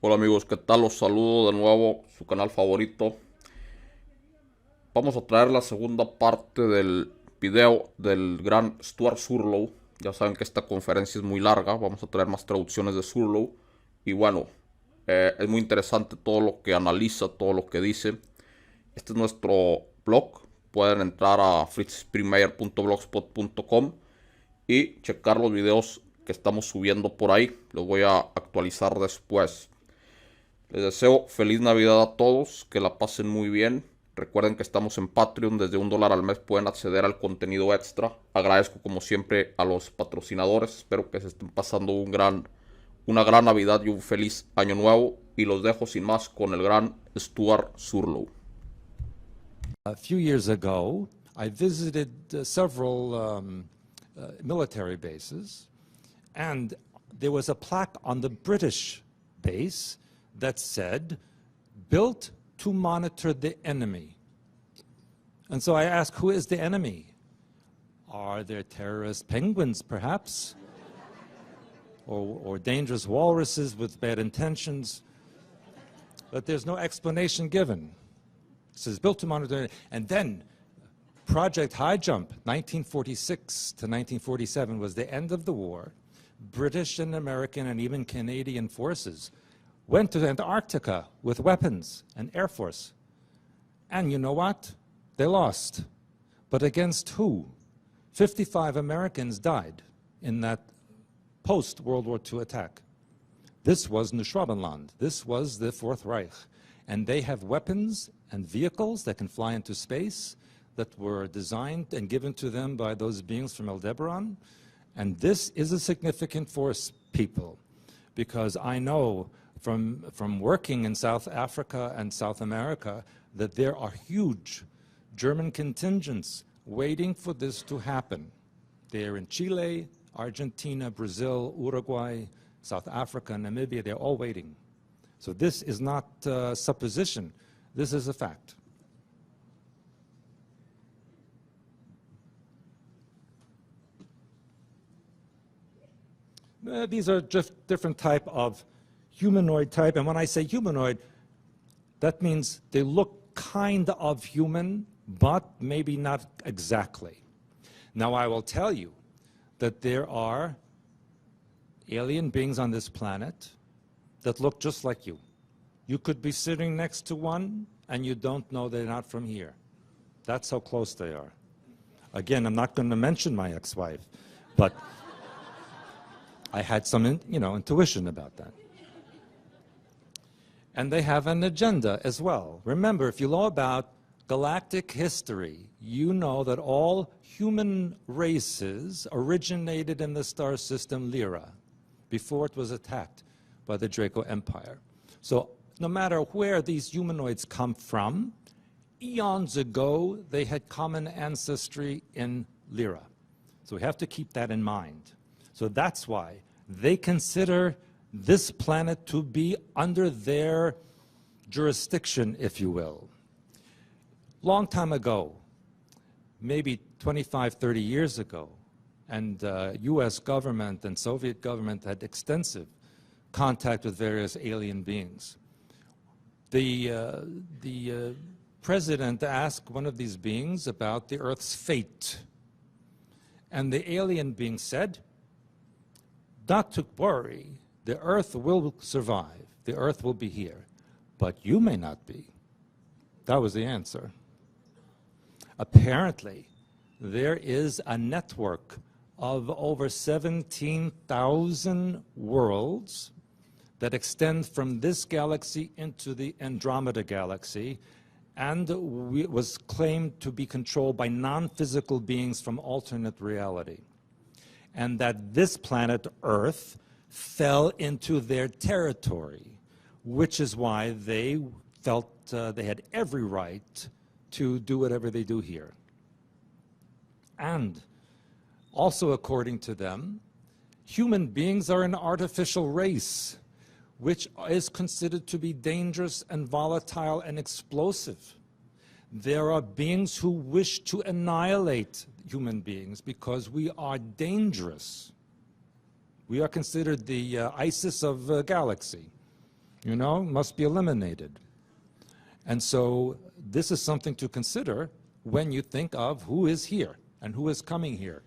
Hola amigos, ¿qué tal? Los saludo de nuevo, su canal favorito. Vamos a traer la segunda parte del video del gran Stuart Surlow. Ya saben que esta conferencia es muy larga, vamos a traer más traducciones de Surlow. Y bueno, es muy interesante todo lo que analiza, todo lo que dice. Este es nuestro blog, pueden entrar a fritzsprimeyer.blogspot.com y checar los videos que estamos subiendo por ahí. Los voy a actualizar después. Les deseo feliz Navidad a todos, que la pasen muy bien. Recuerden que estamos en Patreon, desde $1 al mes pueden acceder al contenido extra. Agradezco como siempre a los patrocinadores, espero que se estén pasando una gran Navidad y un feliz año nuevo. Y los dejo sin más con el gran Stuart Surlow. A few years ago, I visited several military bases, and there was a plaque on the British base that said, "Built to monitor the enemy." And so I asked, who is the enemy? Are there terrorist penguins, perhaps? or dangerous walruses with bad intentions? But there's no explanation given. It says, built to monitor, and then Project High Jump, 1946 to 1947, was the end of the war. British and American and even Canadian forces went to Antarctica with weapons and Air Force. And you know what? They lost. But against who? 55 Americans died in that post-World War II attack. This was Neuschwabenland. This was the Fourth Reich. And they have weapons and vehicles that can fly into space that were designed and given to them by those beings from Aldebaran. And this is a significant force, people, because I know from working in South Africa and South America that there are huge German contingents waiting for this to happen. They're in Chile, Argentina, Brazil, Uruguay, South Africa, Namibia. They're all waiting. So this is not supposition. This is a fact. These are just different type of humanoid type. And when I say humanoid, that means they look kind of human, but maybe not exactly. Now, I will tell you that there are alien beings on this planet that look just like you. You could be sitting next to one, and you don't know they're not from here. That's how close they are. Again, I'm not going to mention my ex-wife, but I had some, intuition about that. And they have an agenda as well. Remember, if you know about galactic history, you know that all human races originated in the star system Lyra before it was attacked by the Draco Empire. So no matter where these humanoids come from, eons ago, they had common ancestry in Lyra. So we have to keep that in mind. So that's why they consider this planet to be under their jurisdiction, if you will. Long time ago, maybe 25, 30 years ago, and US government and Soviet government had extensive contact with various alien beings. The president asked one of these beings about the Earth's fate. And the alien being said, not to worry, the Earth will survive. The Earth will be here. But you may not be. That was the answer. Apparently, there is a network of over 17,000 worlds that extend from this galaxy into the Andromeda galaxy, and was claimed to be controlled by non-physical beings from alternate reality. And that this planet, Earth, fell into their territory, which is why they felt they had every right to do whatever they do here. And also, according to them, human beings are an artificial race, which is considered to be dangerous and volatile and explosive. There are beings who wish to annihilate human beings because we are dangerous. We are considered the ISIS of the galaxy. you know, must be eliminated. And so this is something to consider when you think of who is here and who is coming here.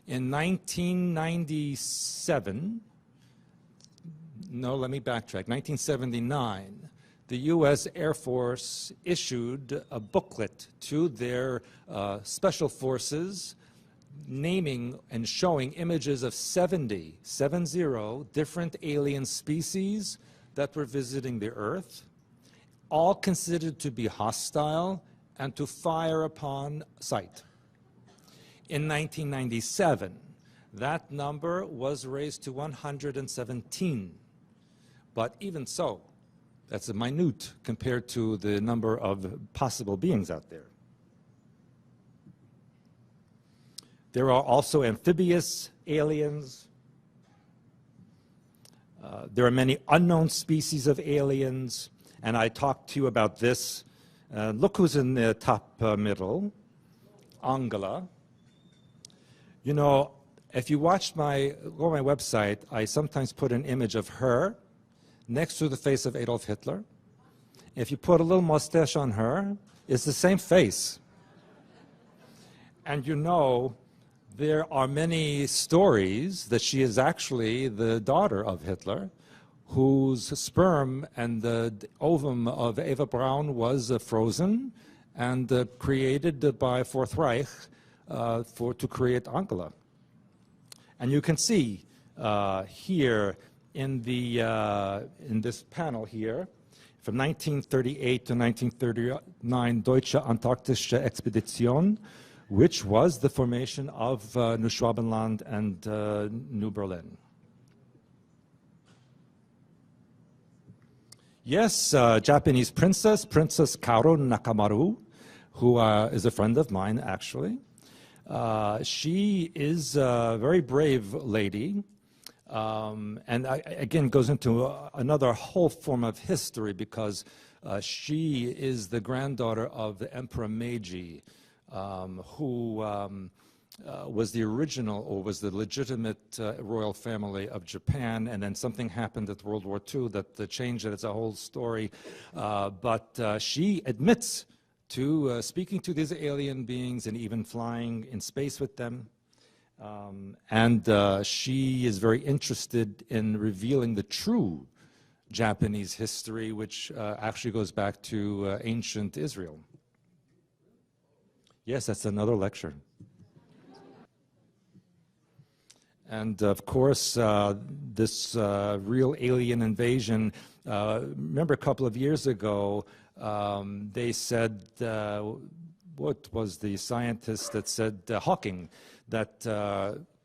In 1997, no, let me backtrack, 1979, the U.S. Air Force issued a booklet to their special forces naming and showing images of 70 different alien species that were visiting the Earth, all considered to be hostile and to fire upon sight. In 1997, that number was raised to 117. But even so, that's a minute compared to the number of possible beings out there. There are also amphibious aliens. There are many unknown species of aliens, and I talked to you about this. Look who's in the top middle, Angela. You know, if you go on my website, I sometimes put an image of her next to the face of Adolf Hitler. If you put a little mustache on her, it's the same face. And you know, there are many stories that she is actually the daughter of Hitler, whose sperm and the ovum of Eva Braun was frozen and created by Fourth Reich to create Angela. And you can see here in this panel here, from 1938 to 1939, Deutsche Antarktische Expedition, which was the formation of New Schwabenland and New Berlin. Yes, Japanese princess, Princess Kaoru Nakamaru, who is a friend of mine, actually. She is a very brave lady, and again goes into another whole form of history, because she is the granddaughter of the Emperor Meiji, who was the original, or was the legitimate royal family of Japan, and then something happened at World War II that changed it. It's a whole story. But she admits to speaking to these alien beings and even flying in space with them. And she is very interested in revealing the true Japanese history, which actually goes back to ancient Israel. Yes, that's another lecture. And of course, this real alien invasion, remember a couple of years ago, they said, what was the scientist that said, Hawking, that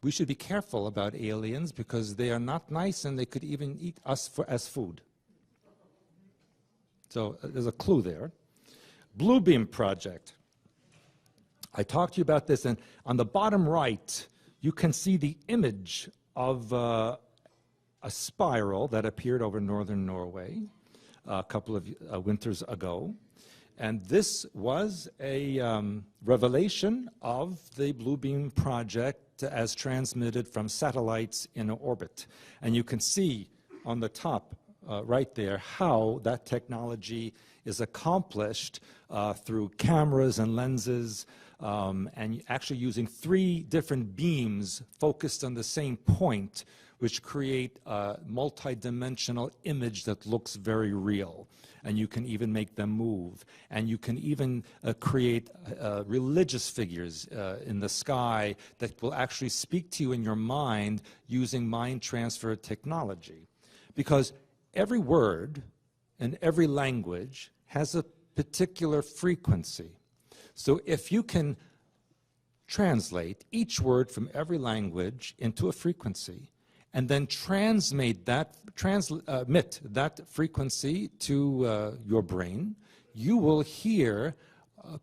we should be careful about aliens because they are not nice and they could even eat us as food. So there's a clue there. Blue Beam Project. I talked to you about this, and on the bottom right, you can see the image of a spiral that appeared over northern Norway a couple of winters ago. And this was a revelation of the Blue Beam Project as transmitted from satellites in orbit. And you can see on the top right there how that technology is accomplished through cameras and lenses, and actually using 3 different beams focused on the same point, which create a multi-dimensional image that looks very real. And you can even make them move. And you can even create religious figures in the sky that will actually speak to you in your mind using mind transfer technology. Because every word and every language has a particular frequency. So if you can translate each word from every language into a frequency, and then transmit that frequency to your brain, you will hear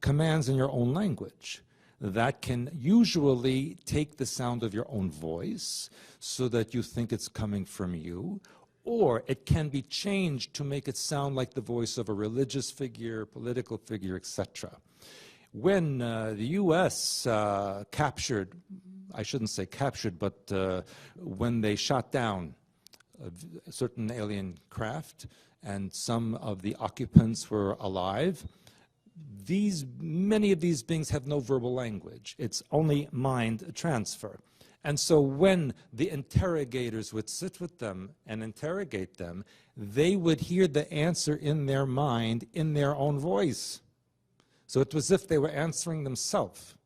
commands in your own language that can usually take the sound of your own voice so that you think it's coming from you, or it can be changed to make it sound like the voice of a religious figure, political figure, etc. When the U.S. captured, I shouldn't say captured, but when they shot down a certain alien craft, and some of the occupants were alive. Many of these beings have no verbal language. It's only mind transfer. And so when the interrogators would sit with them and interrogate them, they would hear the answer in their mind in their own voice. So it was as if they were answering themselves.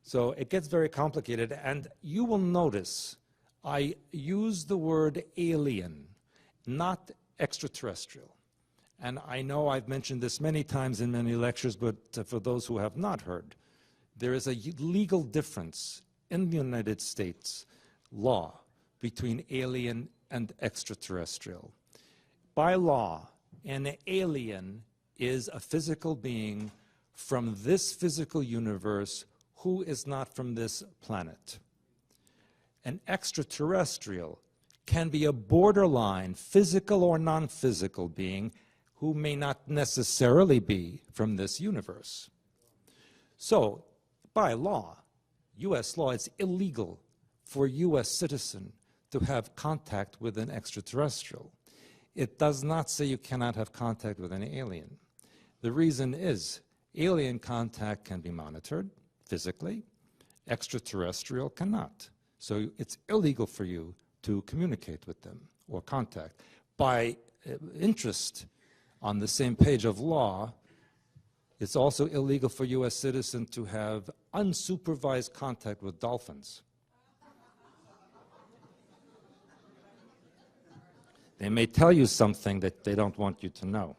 So it gets very complicated, and you will notice I use the word alien, not extraterrestrial. And I know I've mentioned this many times in many lectures, but for those who have not heard, there is a legal difference in the United States law between alien and extraterrestrial. By law, an alien is a physical being from this physical universe who is not from this planet. An extraterrestrial can be a borderline physical or non-physical being who may not necessarily be from this universe. So, by law, U.S. law, it's illegal for a U.S. citizen to have contact with an extraterrestrial. It does not say you cannot have contact with an alien. The reason is alien contact can be monitored physically, extraterrestrial cannot. So it's illegal for you to communicate with them or contact. By interest, on the same page of law, it's also illegal for U.S. citizens to have unsupervised contact with dolphins. They may tell you something that they don't want you to know.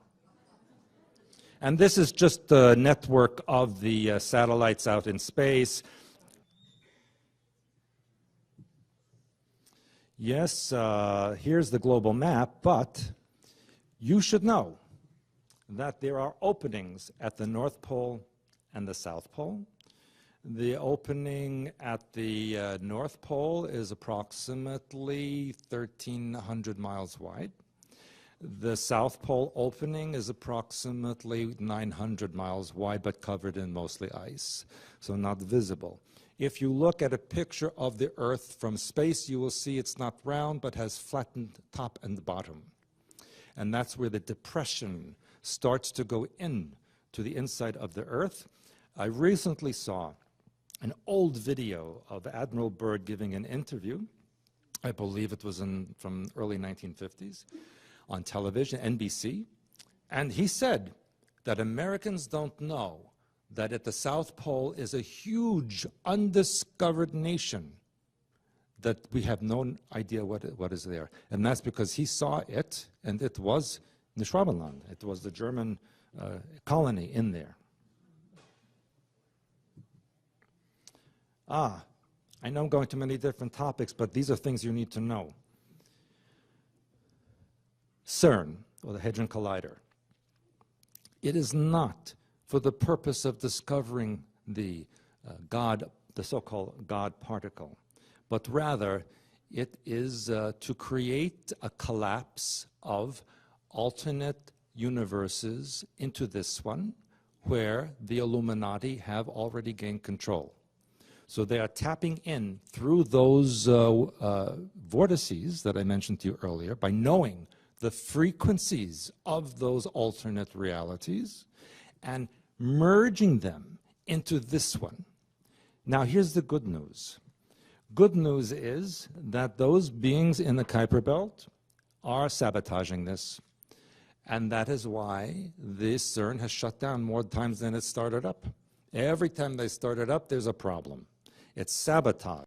And this is just the network of the satellites out in space. Yes, here's the global map, but you should know that there are openings at the North Pole and the South Pole. The opening at the North Pole is approximately 1,300 miles wide. The South Pole opening is approximately 900 miles wide, but covered in mostly ice, so not visible. If you look at a picture of the Earth from space, you will see it's not round, but has flattened top and bottom. And that's where the depression starts to go in to the inside of the Earth. I recently saw an old video of Admiral Byrd giving an interview. I believe it was from early 1950s on television, NBC. And he said that Americans don't know that at the South Pole is a huge undiscovered nation that we have no idea what is there. And that's because he saw it, and it was the Schwabenland. It was the German colony in there. I know I'm going to many different topics, but these are things you need to know. CERN, or the Hadron Collider, it is not for the purpose of discovering the so-called God particle, but rather it is to create a collapse of alternate universes into this one, where the Illuminati have already gained control. So they are tapping in through those vortices that I mentioned to you earlier by knowing the frequencies of those alternate realities and merging them into this one. Now here's the good news. Good news is that those beings in the Kuiper Belt are sabotaging this. And that is why this CERN has shut down more times than it started up. Every time they start it up, there's a problem. It's sabotage.